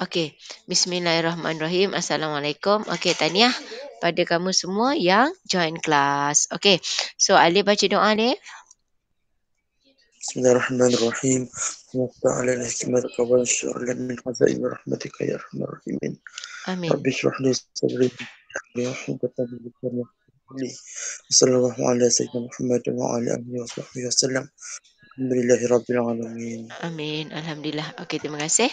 Okey, bismillahirrahmanirrahim. Assalamualaikum. Okey, tahniah pada kamu semua yang join kelas. Okey, so Alif baca doa Alif. Bismillahirrahmanirrahim. Wa ala hikmatika wa syurlan min khazain rahmatika ya arhamar rahimin. Amin. Rabbi shrah li sadri wa yassir li amri. Sallallahu ala sayyidina Muhammad wa ala alihi wa sahbihi wasallam. Alhamdulillahi rabbil alamin. Amin. Alhamdulillah. Okey, terima kasih.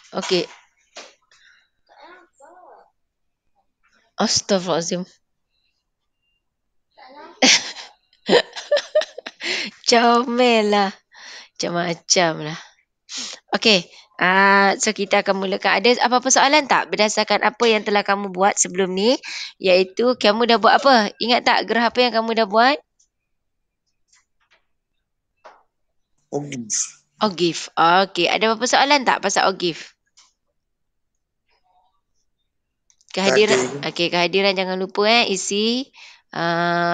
Okey. Astaghfirullahalazim. Comel lah. Macam-macam lah. Okey. So kita akan mulakan. Ada apa-apa soalan tak berdasarkan apa yang telah kamu buat sebelum ni? Iaitu kamu dah buat apa? Ingat tak gerah apa yang kamu dah buat? Ogif. Okey. Ada apa-apa soalan tak pasal Ogif? Kehadiran. Okey, kehadiran jangan lupa isi.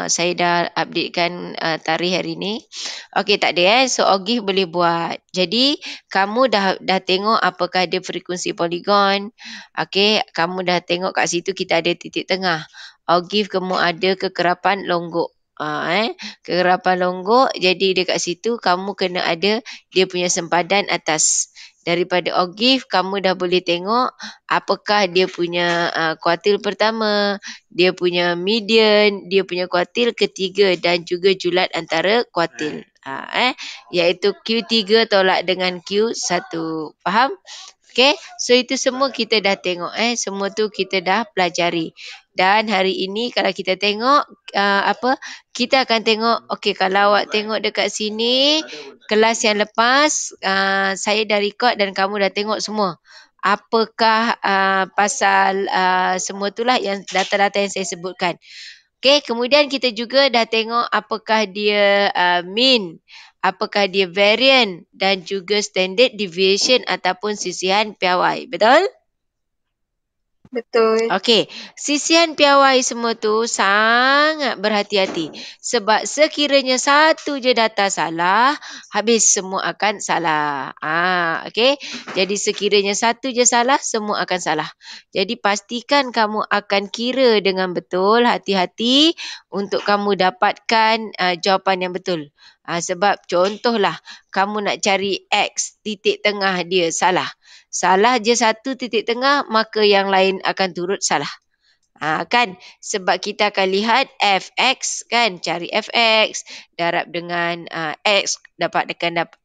Saya dah updatekan tarikh hari ni. Okey, tak ada So Ogif boleh buat. Jadi kamu dah tengok apakah dia frekuensi poligon. Okey, kamu dah tengok kat situ kita ada titik tengah. Ogif kamu ada kekerapan longgok. Kekerapan longgok, jadi dekat situ kamu kena ada dia punya sempadan atas. Daripada Ogif kamu dah boleh tengok apakah dia punya kuartil pertama, dia punya median, dia punya kuartil ketiga dan juga julat antara kuartil. Iaitu Q3 tolak dengan Q1. Faham? Okey, so itu semua kita dah tengok. Semua tu kita dah pelajari. Dan hari ini kalau kita tengok kita akan tengok. Okey, kalau awak tengok dekat sini kelas yang lepas saya dah record dan kamu dah tengok semua. Apakah pasal semua itulah yang data-data yang saya sebutkan. Okey, kemudian kita juga dah tengok apakah dia mean, apakah dia variant dan juga standard deviation ataupun sisihan piawai. Betul? Betul. Okey, sisihan piawai semua tu sangat berhati-hati. Sebab sekiranya satu je data salah, habis semua akan salah. Okey. Jadi sekiranya satu je salah, semua akan salah. Jadi pastikan kamu akan kira dengan betul, hati-hati untuk kamu dapatkan jawapan yang betul. Sebab contohlah, kamu nak cari X, titik tengah dia salah. Salah je satu titik tengah, maka yang lain akan turut salah. Kan? Sebab kita akan lihat fx kan, cari fx darab dengan x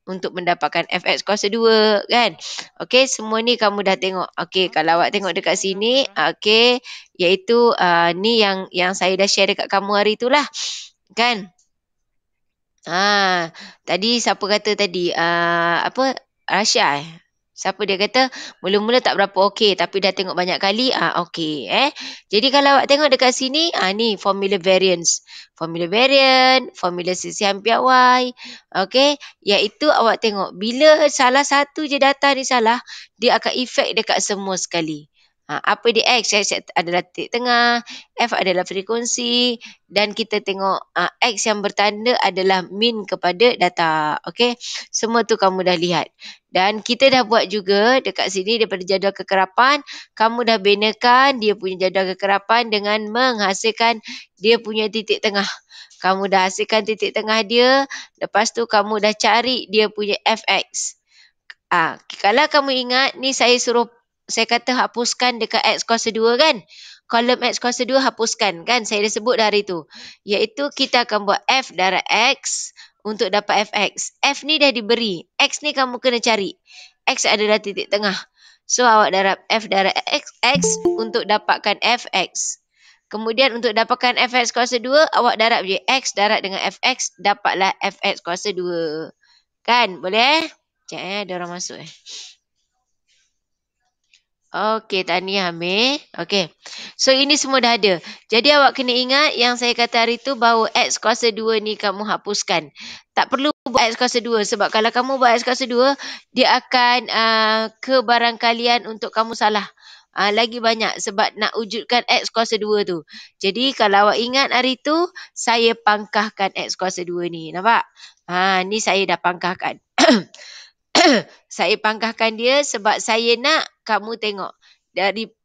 untuk mendapatkan fx kuasa 2 kan. Okey, semua ni kamu dah tengok. Okey, kalau awak tengok dekat sini, okey, iaitu ni yang saya dah share dekat kamu hari itulah. Kan? Tadi siapa kata tadi? Rasya Siapa dia kata mula-mula tak berapa okey tapi dah tengok banyak kali okey Jadi kalau awak tengok dekat sini ni formula variance. Formula variant, formula sisihan piawai. Okey, iaitu awak tengok bila salah satu je data ni salah, dia akan efek dekat semua sekali. Apa dia X? X adalah titik tengah, F adalah frekuensi dan kita tengok X yang bertanda adalah mean kepada data. Okey, semua tu kamu dah lihat. Dan kita dah buat juga dekat sini daripada jadual kekerapan, kamu dah binakan dia punya jadual kekerapan dengan menghasilkan dia punya titik tengah. Kamu dah hasilkan titik tengah dia, lepas tu kamu dah cari dia punya fx. Kalau kamu ingat ni saya kata hapuskan dekat X kuasa 2 kan. Kolom X kuasa 2 hapuskan kan. Saya dah sebut dah hari tu. Iaitu kita akan buat F darab X untuk dapat fx. F ni dah diberi. X ni kamu kena cari. X adalah titik tengah. So awak darab F darab X untuk dapatkan fx. Kemudian untuk dapatkan fx kuasa 2, awak darab je X darab dengan fx, dapatlah fx kuasa 2. Kan? Boleh? Sekejap ada orang masuk Okey, tahniah Amir. Okey. So ini semua dah ada. Jadi awak kena ingat yang saya kata hari tu bahawa X kuasa 2 ni kamu hapuskan. Tak perlu buat X kuasa 2 sebab kalau kamu buat X kuasa 2, dia akan kebarangkalian untuk kamu salah. Lagi banyak sebab nak wujudkan X kuasa 2 tu. Jadi kalau awak ingat hari tu, saya pangkahkan X kuasa 2 ni. Nampak? Ni saya dah pangkahkan. Saya pangkahkan dia sebab saya nak kamu tengok.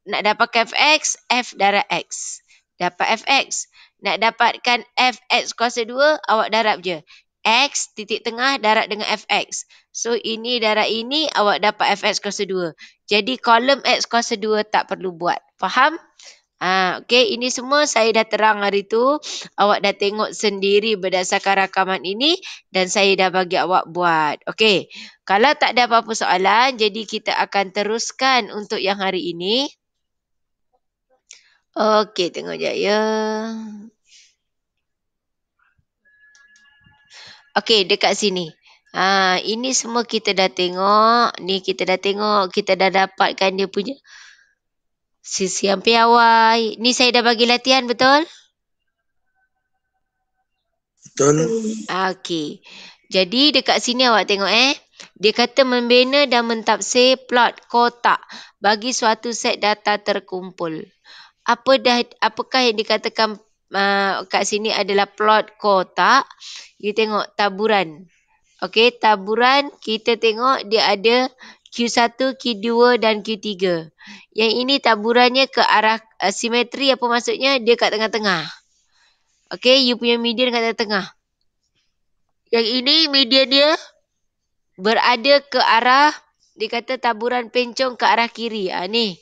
Nak dapatkan fx, f darab x. Dapat fx. Nak dapatkan fx kuasa 2, awak darab je. X titik tengah darab dengan fx. So ini darab ini, awak dapat fx kuasa 2. Jadi kolom x kuasa 2 tak perlu buat. Faham? Okey, ini semua saya dah terang hari tu. Awak dah tengok sendiri berdasarkan rakaman ini dan saya dah bagi awak buat. Okey. Kalau tak ada apa-apa soalan, jadi kita akan teruskan untuk yang hari ini. Okey, tengok jap ya. Okey, dekat sini. Ini semua kita dah tengok. Ni kita dah tengok. Kita dah dapatkan dia punya sisi yang piawai. Ni saya dah bagi latihan, betul? Betul. Okey. Jadi dekat sini awak tengok Dia kata membina dan mentafsir plot kotak bagi suatu set data terkumpul. Apakah yang dikatakan kat sini adalah plot kotak? You tengok taburan. Okey, taburan kita tengok dia ada Q1, Q2 dan Q3. Yang ini taburannya ke arah simetri, apa maksudnya? Dia kat tengah-tengah. Okey, you punya median kat tengah-tengah. Yang ini median dia berada ke arah, dia kata taburan pencong ke arah kiri. Ni,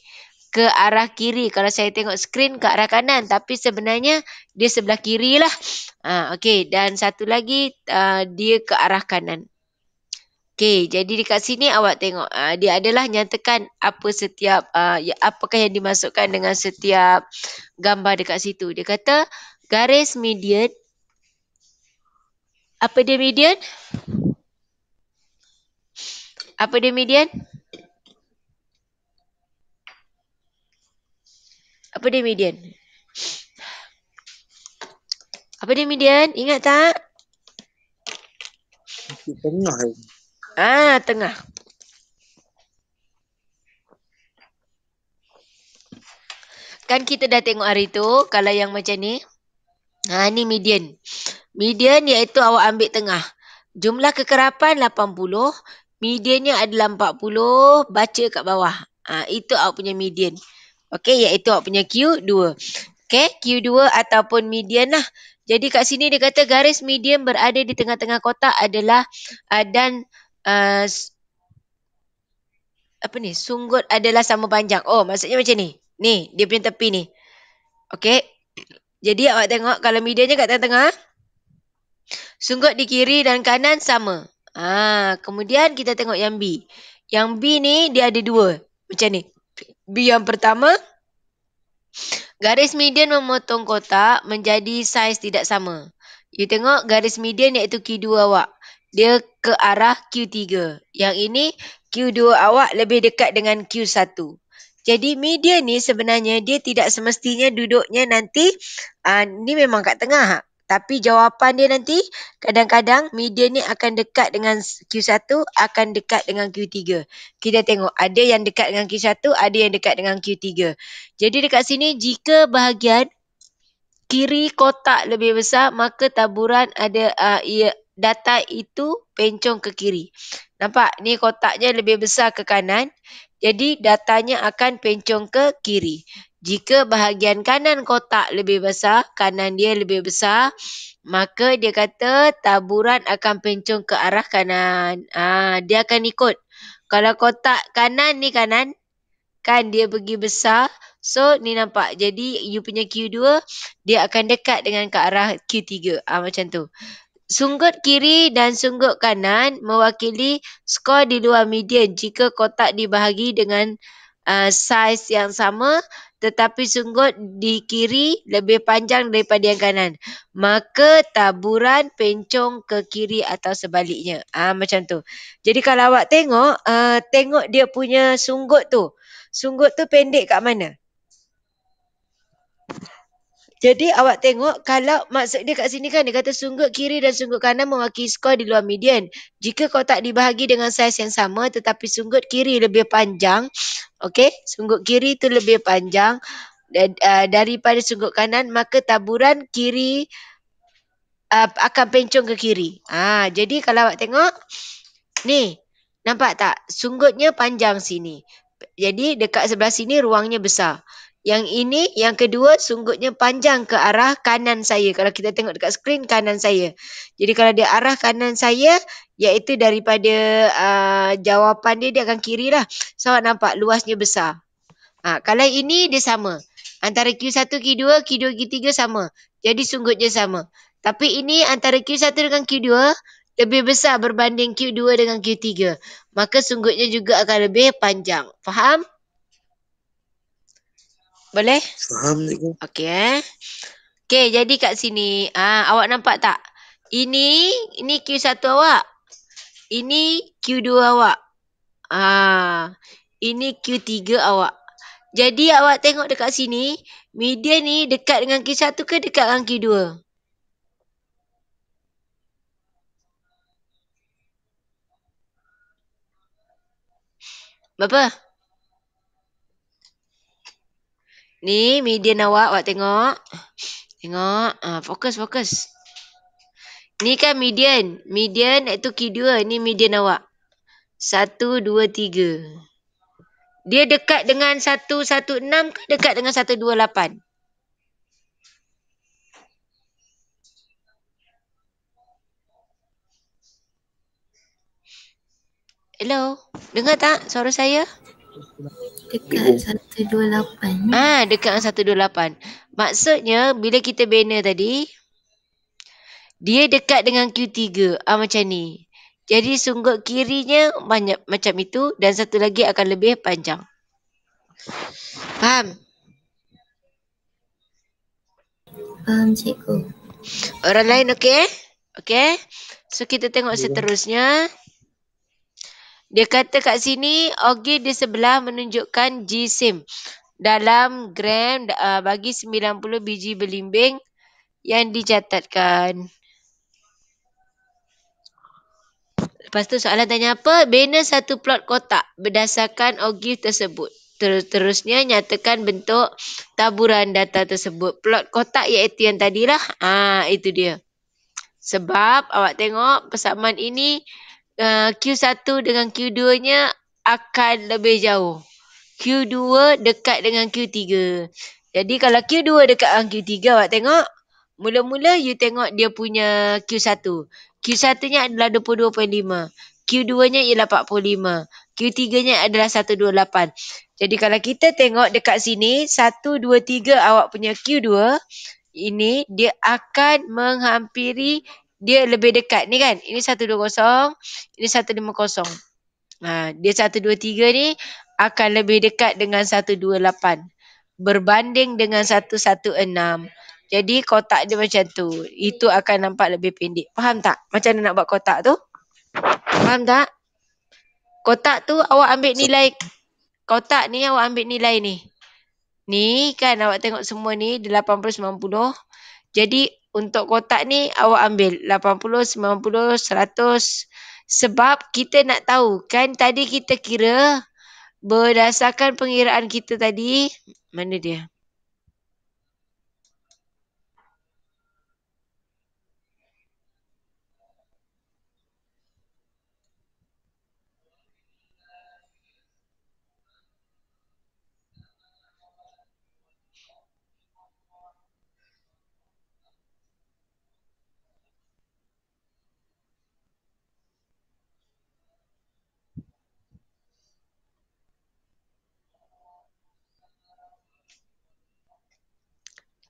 ke arah kiri. Kalau saya tengok skrin ke arah kanan. Tapi sebenarnya dia sebelah kiri lah. Okey, dan satu lagi dia ke arah kanan. Okey, jadi dekat sini awak tengok. Dia adalah nyatakan apa setiap, apakah yang dimasukkan dengan setiap gambar dekat situ. Dia kata garis median. Apa dia median? Apa dia median? Apa dia median? Apa dia median? Ingat tak? Tengah. Tengah. Kan kita dah tengok hari tu, kalau yang macam ni. Ni median. Median iaitu awak ambil tengah. Jumlah kekerapan 80. Mediannya adalah 40. Baca kat bawah. Itu awak punya median. Okey, iaitu awak punya Q2. Okey, Q2 ataupun median lah. Jadi kat sini dia kata garis median berada di tengah-tengah kotak adalah dan sunggut adalah sama panjang. Oh, maksudnya macam ni. Ni, dia punya tepi ni. Okey. Jadi awak tengok kalau mediannya kat tengah-tengah, sunggut di kiri dan kanan sama. Kemudian kita tengok yang B. Yang B ni dia ada dua. Macam ni. B yang pertama, garis median memotong kotak menjadi saiz tidak sama. You tengok garis median iaitu Q2 awak. Dia ke arah Q3. Yang ini Q2 awak lebih dekat dengan Q1. Jadi median ni sebenarnya dia tidak semestinya duduknya nanti ni memang kat tengah. Tapi jawapan dia nanti kadang-kadang median ni akan dekat dengan Q1, akan dekat dengan Q3. Kita tengok ada yang dekat dengan Q1, ada yang dekat dengan Q3. Jadi dekat sini jika bahagian kiri kotak lebih besar, maka taburan ada data itu pencong ke kiri. Nampak? Ni kotaknya lebih besar ke kanan. Jadi datanya akan pencong ke kiri. Jika bahagian kanan kotak lebih besar, kanan dia lebih besar, maka dia kata taburan akan pencong ke arah kanan. Dia akan ikut. Kalau kotak kanan ni kanan, kan dia pergi besar. So ni nampak. Jadi you punya Q2, dia akan dekat dengan ke arah Q3. Macam tu. Sunggut kiri dan sunggut kanan mewakili skor di luar median jika kotak dibahagi dengan saiz yang sama, tetapi sunggut di kiri lebih panjang daripada yang kanan. Maka taburan pencong ke kiri atau sebaliknya. Macam tu. Jadi kalau awak tengok, tengok dia punya sunggut tu. Sunggut tu pendek kat mana? Jadi awak tengok kalau maksud dia kat sini kan dia kata sunggut kiri dan sunggut kanan mewakili skor di luar median. Jika kotak dibahagi dengan saiz yang sama tetapi sunggut kiri lebih panjang, okey, sunggut kiri tu lebih panjang daripada sunggut kanan, maka taburan kiri akan pencong ke kiri. Jadi kalau awak tengok ni, nampak tak? Sunggutnya panjang sini. Jadi dekat sebelah sini ruangnya besar. Yang ini, yang kedua, sunggutnya panjang ke arah kanan saya. Kalau kita tengok dekat skrin, kanan saya. Jadi kalau dia arah kanan saya, iaitu daripada jawapan dia akan kiri lah. So, awak nampak luasnya besar. Kalau ini, dia sama. Antara Q1, Q2, Q2, Q3 sama. Jadi sunggutnya sama. Tapi ini antara Q1 dengan Q2, lebih besar berbanding Q2 dengan Q3. Maka sunggutnya juga akan lebih panjang. Faham? Boleh? Faham cikgu. Okey. Okey, jadi kat sini, awak nampak tak? Ini Q1 awak. Ini Q2 awak. Ini Q3 awak. Jadi awak tengok dekat sini, median ni dekat dengan Q1 ke dekat dengan Q2? Berapa? Ni median awak tengok. Tengok. Fokus. Ni kan median. Median iaitu Q2. Ni median awak. 1, 2, 3. Dia dekat dengan 116 ke dekat dengan 128? Hello? Dengar tak suara saya? Dekat 128. Dekat dengan 128. Maksudnya bila kita banner tadi, dia dekat dengan Q3. Macam ni. Jadi sunggut kirinya banyak macam itu dan satu lagi akan lebih panjang. Faham? Faham cikgu. Orang lain okey? Okey. So kita tengok seterusnya. Dia kata kat sini ogi di sebelah menunjukkan GSIM dalam gram bagi 90 biji belimbing yang dicatatkan. Lepas tu soalan tanya apa? Bina satu plot kotak berdasarkan ogi tersebut. Terusnya nyatakan bentuk taburan data tersebut. Plot kotak iaitu yang tadilah. Itu dia. Sebab awak tengok persamaan ini Q1 dengan Q2-nya akan lebih jauh. Q2 dekat dengan Q3. Jadi kalau Q2 dekat dengan Q3, awak tengok. Mula-mula you tengok dia punya Q1. Q1-nya adalah 22.5. Q2-nya ialah 45. Q3-nya adalah 128. Jadi kalau kita tengok dekat sini, 1, 2, 3 awak punya Q2, ini dia akan menghampiri, dia lebih dekat ni kan. Ini 120, ini 150. Dia 123 ni akan lebih dekat dengan 128 berbanding dengan 116. Jadi kotak dia macam tu. Itu akan nampak lebih pendek. Faham tak? Macam mana nak buat kotak tu? Faham tak? Kotak tu awak ambil nilai. Kotak ni awak ambil nilai ni. Ni kan awak tengok semua ni 80, 90. Jadi untuk kotak ni awak ambil 80, 90, 100. Sebab kita nak tahu kan tadi kita kira berdasarkan pengiraan kita tadi. Mana dia?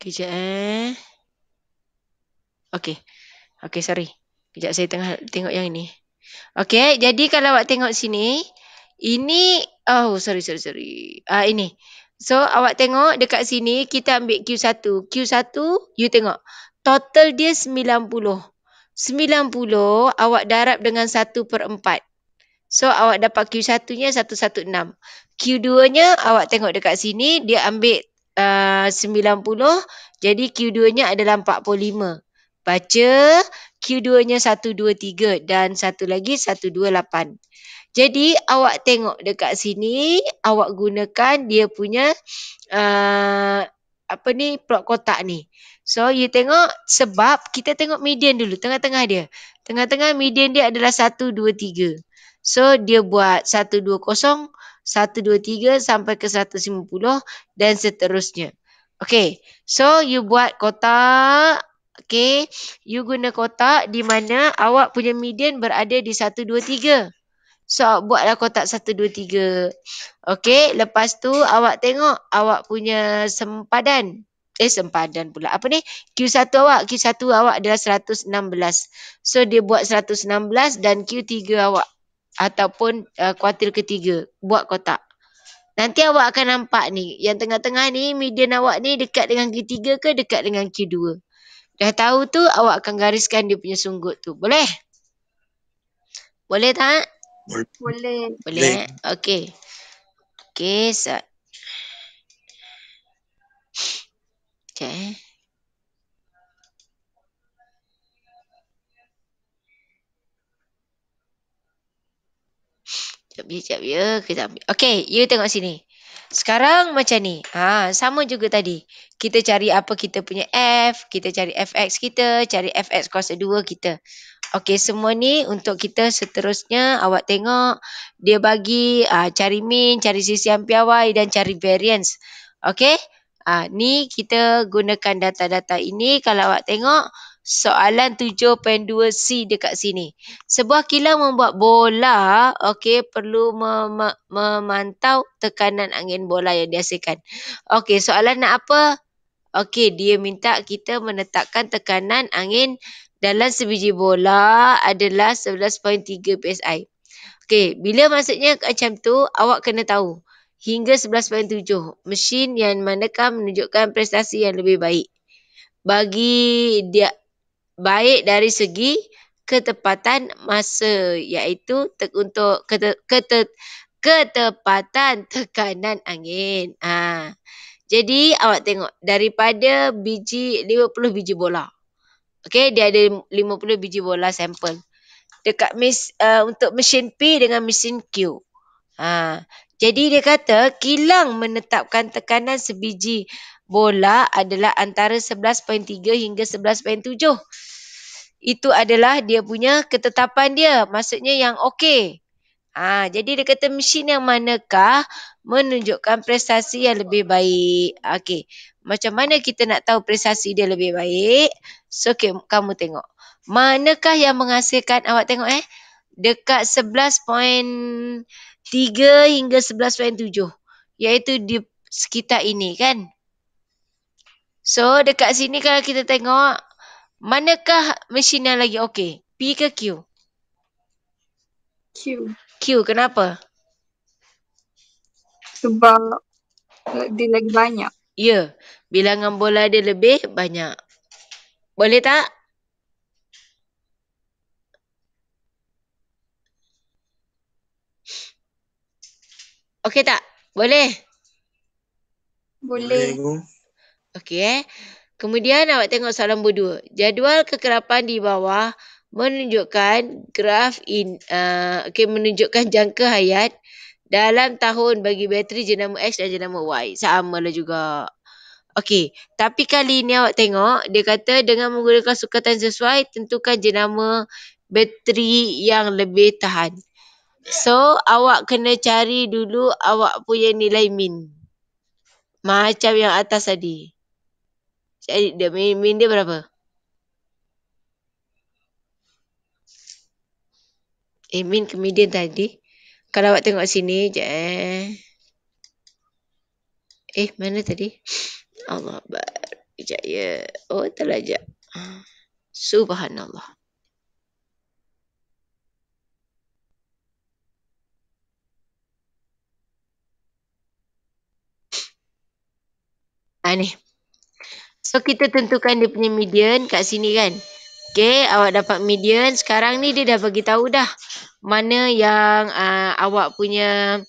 Kejap Okey. Okey, sorry. Kejap saya tengah tengok yang ini. Okey, jadi kalau awak tengok sini, ini sorry. Ini. So awak tengok dekat sini kita ambil Q1. Q1 you tengok. Total dia 90. 90 awak darab dengan 1/4. So awak dapat Q1-nya 116. Q2-nya awak tengok dekat sini dia ambil 90. Jadi Q2-nya adalah 45. Baca Q2-nya 123 dan satu lagi 128. Jadi awak tengok dekat sini, awak gunakan dia punya plot kotak ni. So you tengok, sebab kita tengok median dulu, tengah-tengah dia. Tengah-tengah median dia adalah 123. So dia buat 120, 123 sampai ke 150 dan seterusnya. Okay, so you buat kotak. Okay, you guna kotak di mana awak punya median berada di 123. So buatlah kotak 123. Okey, lepas tu awak tengok awak punya sempadan. Sempadan pula. Apa ni? Q1 awak. Q1 awak adalah 116. So dia buat 116 dan Q3 awak ataupun kuartil ketiga buat kotak. Nanti awak akan nampak ni, yang tengah-tengah ni median awak ni dekat dengan Q3 ke dekat dengan Q2. Dah tahu tu awak akan gariskan dia punya sunggut tu. Boleh? Boleh tak? Boleh. Boleh. Okey. Okey, okay. Sekejap ya. Okey, you tengok sini. Sekarang macam ni. Sama juga tadi. Kita cari apa kita punya F, kita cari fx kita, cari fx kuasa 2 kita. Okey, semua ni untuk kita seterusnya awak tengok dia bagi cari mean, cari sisian piawai dan cari variance. Okey? Ni kita gunakan data-data ini. Kalau awak tengok soalan 7.2C dekat sini. Sebuah kilang membuat bola, okey, perlu memantau tekanan angin bola yang dihasilkan. Okey, soalan nak apa? Okey, dia minta kita menetapkan tekanan angin dalam sebiji bola adalah 11.3 PSI. Okey, bila maksudnya macam tu, awak kena tahu. Hingga 11.7, mesin yang manakah menunjukkan prestasi yang lebih baik. Bagi dia baik dari segi ketepatan masa, iaitu untuk ketepatan tekanan angin. Jadi awak tengok daripada 50 biji bola. Okey, dia ada 50 biji bola sampel. Dekat untuk mesin P dengan mesin Q. Jadi dia kata kilang menetapkan tekanan sebiji bola adalah antara 11.3 hingga 11.7. Itu adalah dia punya ketetapan dia. Maksudnya yang okey. Jadi dia kata mesin yang manakah menunjukkan prestasi yang lebih baik. Okey. Macam mana kita nak tahu prestasi dia lebih baik? So, kamu tengok. Manakah yang menghasilkan, awak tengok dekat 11.3 hingga 11.7. Iaitu di sekitar ini kan. So, dekat sini kalau kita tengok, manakah mesin yang lagi okey? P ke Q? Q. Q, kenapa? Sebab dia lagi banyak. Ya, bilangan bola dia lebih banyak. Boleh tak? Okey tak? Boleh? Boleh. Okey. Kemudian awak tengok soalan nombor 2. Jadual kekerapan di bawah menunjukkan graf menunjukkan jangka hayat dalam tahun bagi bateri jenama X dan jenama Y. Samalah juga. Okey, tapi kali ni awak tengok dia kata dengan menggunakan sukatan sesuai tentukan jenama bateri yang lebih tahan. So, awak kena cari dulu awak punya nilai min. Macam yang atas tadi. Cari dia, min dia berapa? Min ke median tadi. Kalau awak tengok sini, mana tadi? Allah Akbar. Sekejap ya. Oh, terlajak. Subhanallah. Ni. So, kita tentukan dia punya median kat sini kan. Okay, awak dapat median. Sekarang ni dia dah bagi tahu dah. Mana yang awak punya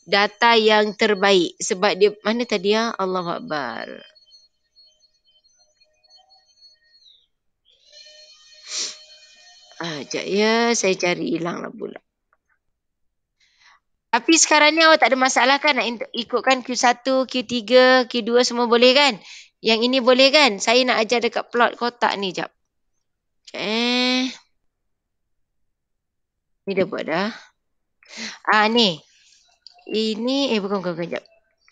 data yang terbaik. Sebab dia, mana tadi ya? Allahu Akbar. Sekejap ya, saya cari hilang lah pula. Tapi sekarang ni awak tak ada masalah kan nak ikutkan Q1, Q3, Q2 semua boleh kan? Yang ini boleh kan? Saya nak ajar dekat plot kotak ni jap. Ni dah buat dah. Ni. Ini, bukan, jap.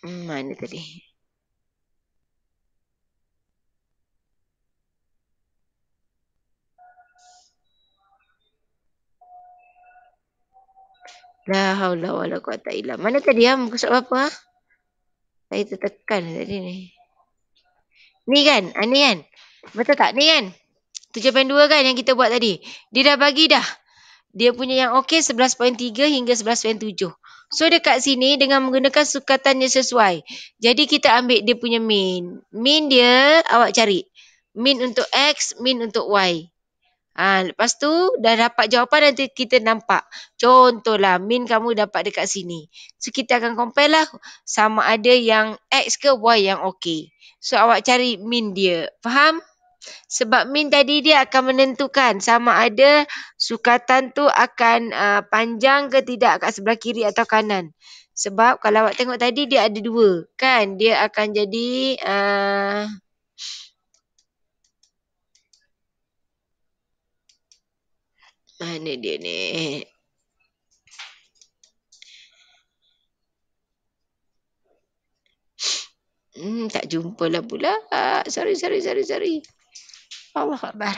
Mana tadi? La haula wala quwata illa. Mana tadi muka surat apa? Saya tertekan tadi ni. Ni kan? Ni kan? Betul tak? Ni kan? 7.2 kan yang kita buat tadi. Dia dah bagi dah. Dia punya yang okey 11.3 hingga 11.7. So dekat sini dengan menggunakan sukatan yang sesuai. Jadi kita ambil dia punya min. Min dia awak cari. Min untuk X, min untuk Y. Lepas tu dah dapat jawapan nanti kita nampak. Contohlah min kamu dapat dekat sini. So kita akan compare lah sama ada yang X ke Y yang okey. So awak cari min dia. Faham? Sebab min tadi dia akan menentukan sama ada sukatan tu akan panjang ke tidak kat sebelah kiri atau kanan. Sebab kalau awak tengok tadi dia ada dua. Kan? Dia akan jadi... mana dia ni? Tak jumpa lah pula. Sorry. Allah Akbar.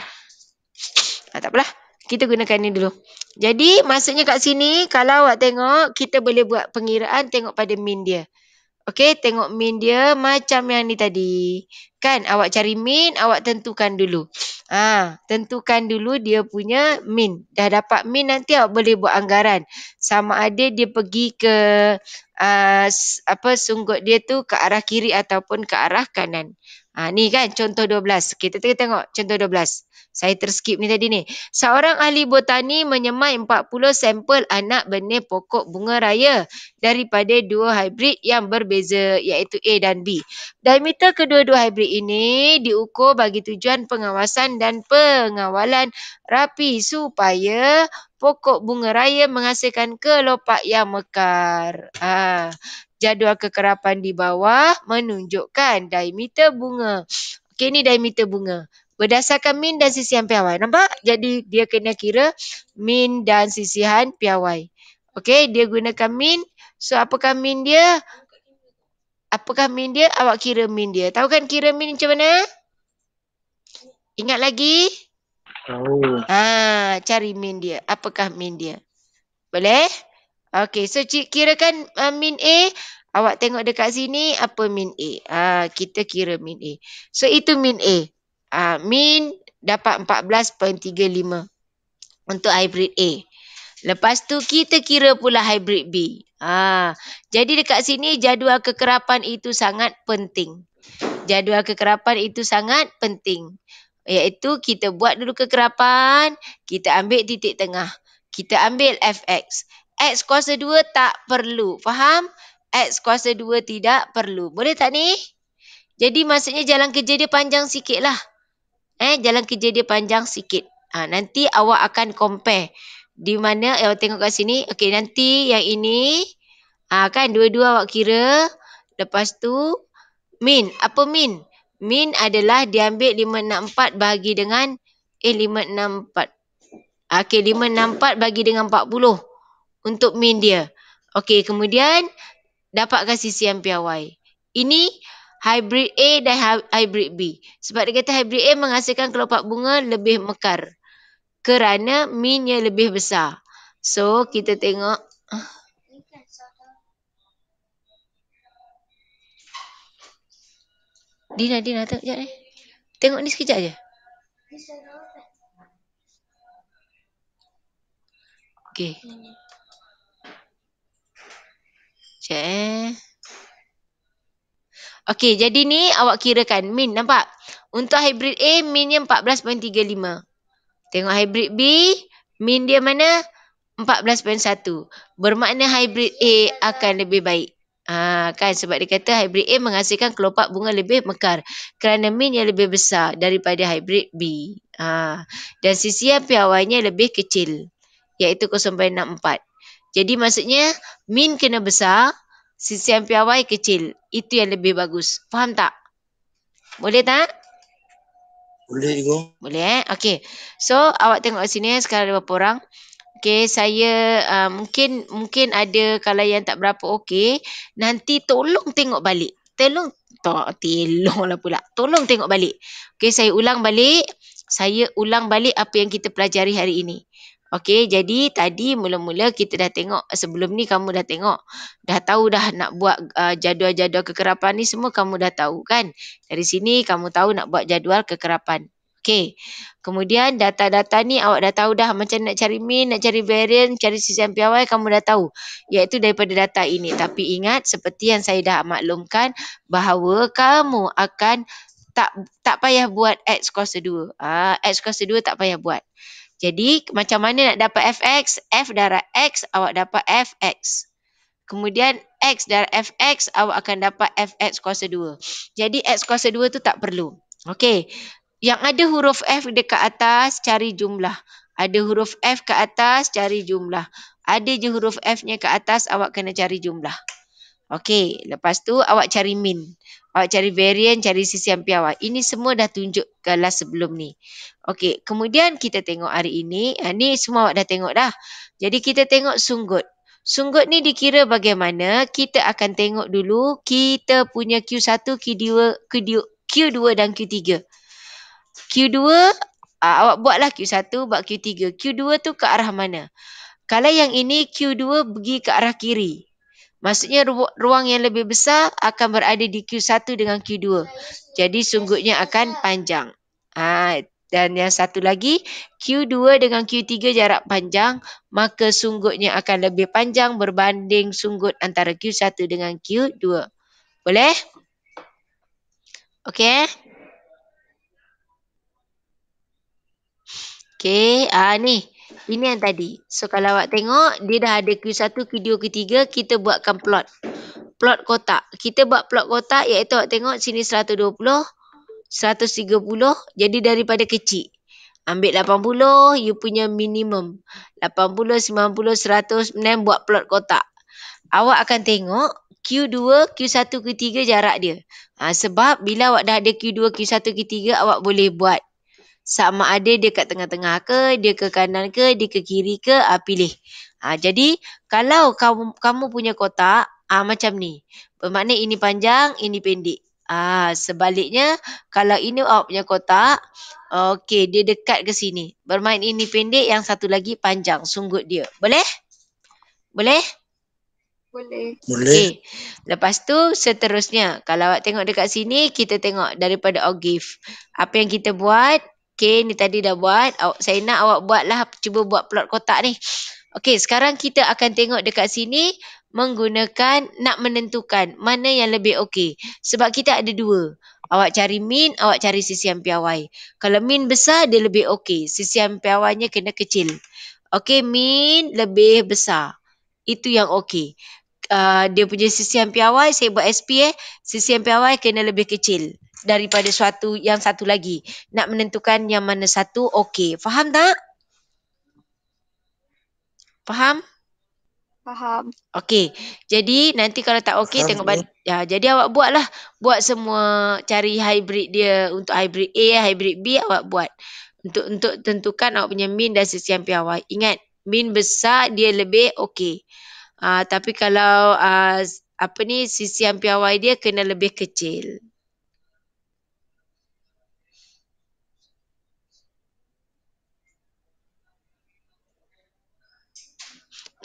Tak apalah. Kita gunakan ni dulu. Jadi maksudnya kat sini kalau awak tengok kita boleh buat pengiraan tengok pada min dia. Okey, tengok min dia macam yang ni tadi. Kan awak cari min, awak tentukan dulu. Tentukan dulu dia punya min. Dah dapat min nanti awak boleh buat anggaran. Sama ada dia pergi ke sunggut dia tu ke arah kiri ataupun ke arah kanan. Ni kan contoh 12. Kita tengok contoh 12. Saya terskip ni tadi ni. Seorang ahli botani menyemai 40 sampel anak benih pokok bunga raya daripada dua hybrid yang berbeza iaitu A dan B. Diameter kedua-dua hybrid ini diukur bagi tujuan pengawasan dan pengawalan rapi supaya pokok bunga raya menghasilkan kelopak yang mekar. Jadual kekerapan di bawah menunjukkan diameter bunga. Okey, ni diameter bunga. Berdasarkan min dan sisihan piawai. Nampak? Jadi dia kena kira min dan sisihan piawai. Okey, dia gunakan min. So apakah min dia? Awak kira min dia. Tahu kan kira min macam mana? Ingat lagi? Tahu. Cari min dia. Apakah min dia? Boleh? Okey, so kirakan min A. Awak tengok dekat sini apa min A. Kita kira min A. So itu min A. Min dapat 14.35 untuk hybrid A. Lepas tu kita kira pula hybrid B. Jadi dekat sini jadual kekerapan itu sangat penting. Iaitu kita buat dulu kekerapan, kita ambil titik tengah. Kita ambil fx. X kuasa 2 tak perlu. Faham? X kuasa 2 tidak perlu. Boleh tak ni? Jadi maksudnya jalan kerja dia panjang sikit lah. Jalan kerja dia panjang sikit. Nanti awak akan compare. Di mana awak tengok kat sini. Okey, nanti yang ini. Kan dua-dua awak kira. Lepas tu min. Apa min? Min adalah diambil 564 bahagi dengan 564. Okey, 564 bagi dengan 40 untuk min dia. Okey, kemudian dapatkan sisihan piawai. Ini hybrid A dan hybrid B. Sebab dia kata hybrid A menghasilkan kelopak bunga lebih mekar. Kerana minnya lebih besar. So, kita tengok. Dina, tengok sekejap ni. Tengok ni sekejap je. Okey. Sekejap Okey, jadi ni awak kirakan min, nampak? Untuk hybrid A, minnya 14.35. Tengok hybrid B, min dia mana? 14.1. Bermakna hybrid A akan lebih baik. Kan sebab dia kata hybrid A menghasilkan kelopak bunga lebih mekar kerana min yang lebih besar daripada hybrid B. Dan sisian piawainya lebih kecil iaitu 0.64. Jadi maksudnya min kena besar, sisian piawai kecil. Itu yang lebih bagus. Faham tak? Boleh tak? Boleh juga. Boleh Okey. So awak tengok sini sekarang ada berapa orang? Okey, saya mungkin ada kalau yang tak berapa okey, nanti tolong tengok balik. Tolong lah pula. Tolong tengok balik. Okey, saya ulang balik apa yang kita pelajari hari ini. Okey, jadi tadi mula-mula kita dah tengok, sebelum ni kamu dah tengok. Dah tahu dah nak buat jadual-jadual kekerapan ni semua kamu dah tahu kan? Dari sini kamu tahu nak buat jadual kekerapan. Okey. Kemudian data-data ni awak dah tahu dah macam nak cari min, nak cari variant, cari sisian piawai kamu dah tahu. Iaitu daripada data ini. Tapi ingat seperti yang saya dah maklumkan bahawa kamu akan tak payah buat X kuasa 2. X kuasa 2 tak payah buat. Jadi macam mana nak dapat fx? F darab x awak dapat fx. Kemudian x darab fx awak akan dapat fx kuasa 2. Jadi x kuasa 2 tu tak perlu. Okey. Yang ada huruf F dekat atas, cari jumlah. Ada huruf F ke atas, cari jumlah. Ada je huruf F-nya ke atas, awak kena cari jumlah. Okey, lepas tu awak cari min. Awak cari variant, cari sisian piawai. Ini semua dah tunjuk kelas sebelum ni. Okey, kemudian kita tengok hari ini. Ni semua awak dah tengok dah. Jadi kita tengok sunggut. Sunggut ni dikira bagaimana? Kita akan tengok dulu kita punya Q1, Q2 dan Q3. Q2, awak buatlah Q1 buat Q3. Q2 tu ke arah mana? Kalau yang ini Q2 pergi ke arah kiri. Maksudnya ruang yang lebih besar akan berada di Q1 dengan Q2. Jadi sunggutnya akan panjang. Dan yang satu lagi, Q2 dengan Q3 jarak panjang, maka sunggutnya akan lebih panjang berbanding sunggut antara Q1 dengan Q2. Boleh? Okey? Okey, ni. Ini yang tadi. So, kalau awak tengok, dia dah ada Q1, Q2, Q3, kita buatkan plot. Plot kotak. Kita buat plot kotak iaitu awak tengok sini 120, 130. Jadi daripada kecil. Ambil 80, you punya minimum. 80, 90, 100, then buat plot kotak. Awak akan tengok Q2, Q1, Q3 jarak dia. Sebab bila awak dah ada Q2, Q1, Q3, awak boleh buat. Sama ada dia kat tengah-tengah ke, dia ke kanan ke, dia ke kiri ke, pilih. Jadi, kalau kamu punya kotak, macam ni. Bermakna ini panjang, ini pendek. Sebaliknya, kalau ini awak punya kotak, okey, dia dekat ke sini. Bermakna ini pendek, yang satu lagi panjang, sunggut dia. Boleh? Boleh? Boleh. Okey. Lepas tu seterusnya, kalau awak tengok dekat sini, kita tengok daripada Ogif. Apa yang kita buat? Okey, ni tadi dah buat. Saya nak awak buatlah, cuba buat plot kotak ni. Okey, sekarang kita akan tengok dekat sini menggunakan nak menentukan mana yang lebih okey. Sebab kita ada dua. Awak cari min, awak cari sisian piawai. Kalau min besar, dia lebih okey. Sisian piawainya kena kecil. Okey, min lebih besar. Itu yang okey. Dia punya sisian piawai, saya buat SP sisian piawai kena lebih kecil daripada yang satu lagi. Nak menentukan yang mana satu okey. Faham tak? Faham? Faham. Okey. Jadi nanti kalau tak okey tengok jadi awak buatlah. Buat semua, cari hybrid dia. Untuk hybrid A, hybrid B awak buat. Untuk tentukan awak punya min dan sisian piawai. Ingat, min besar dia lebih okey. Tapi kalau sisian piawai dia kena lebih kecil.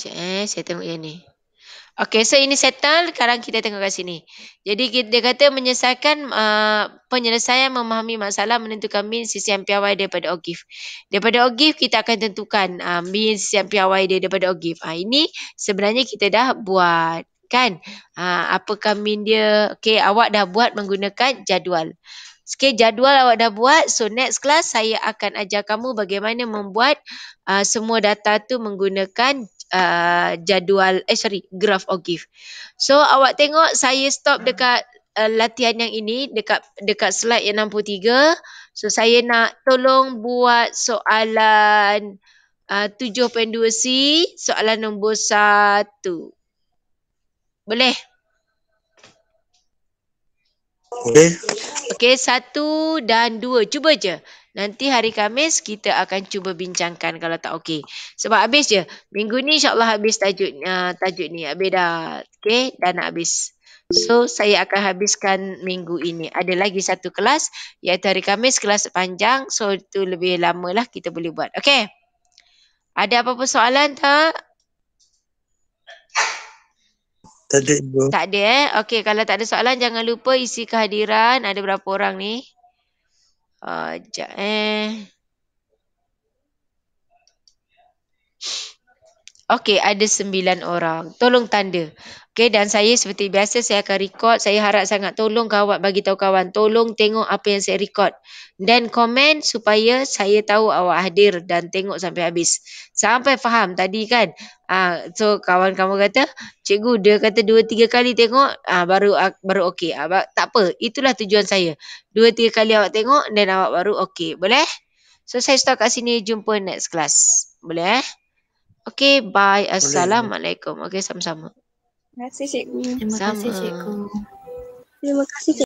Saya tengok yang ni. Okey, so ini settle. Sekarang kita tengok kat sini. Jadi dia kata penyelesaian memahami masalah menentukan min sisian piawai daripada Ogif. Daripada Ogif kita akan tentukan min sisian piawai dia daripada Ogif. Ini sebenarnya kita dah buat. Kan? Apakah min dia? Okey, awak dah buat menggunakan jadual. Okay, jadual awak dah buat. So next class saya akan ajar kamu bagaimana membuat semua data tu menggunakan graph OGIF. So awak tengok saya stop dekat latihan yang ini dekat slide yang 63. So saya nak tolong buat soalan 7.2C, soalan nombor 1. Boleh? Boleh. Okey, 1 dan 2. Cuba je. Nanti hari Khamis kita akan cuba bincangkan kalau tak okey. Sebab habis je. Minggu ni insyaAllah habis tajuk ni. Habis dah. Okey, dah nak habis. So, saya akan habiskan minggu ini. Ada lagi satu kelas iaitu hari Khamis, kelas panjang. So, itu lebih lama lah kita boleh buat. Okey. Ada apa-apa soalan tak? Tak ada, Ibu. Tak ada Okey, kalau tak ada soalan jangan lupa isi kehadiran. Ada berapa orang ni? Sekejap Okey, ada 9 orang. Tolong tanda. Okey, dan saya seperti biasa saya akan record. Saya harap sangat tolong kawan bagi tahu kawan. Tolong tengok apa yang saya record. Dan komen supaya saya tahu awak hadir dan tengok sampai habis. Sampai faham tadi kan. So kawan kamu kata, cikgu dia kata 2-3 kali tengok baru okey. Tak apa, itulah tujuan saya. 2-3 kali awak tengok dan awak baru okey. Boleh? So saya stop kat sini. Jumpa next class. Boleh Okey, bye. Assalamualaikum. Okey, sama-sama. Terima kasih, cikgu. Terima kasih, Sama. cikgu. Terima kasih, cikgu.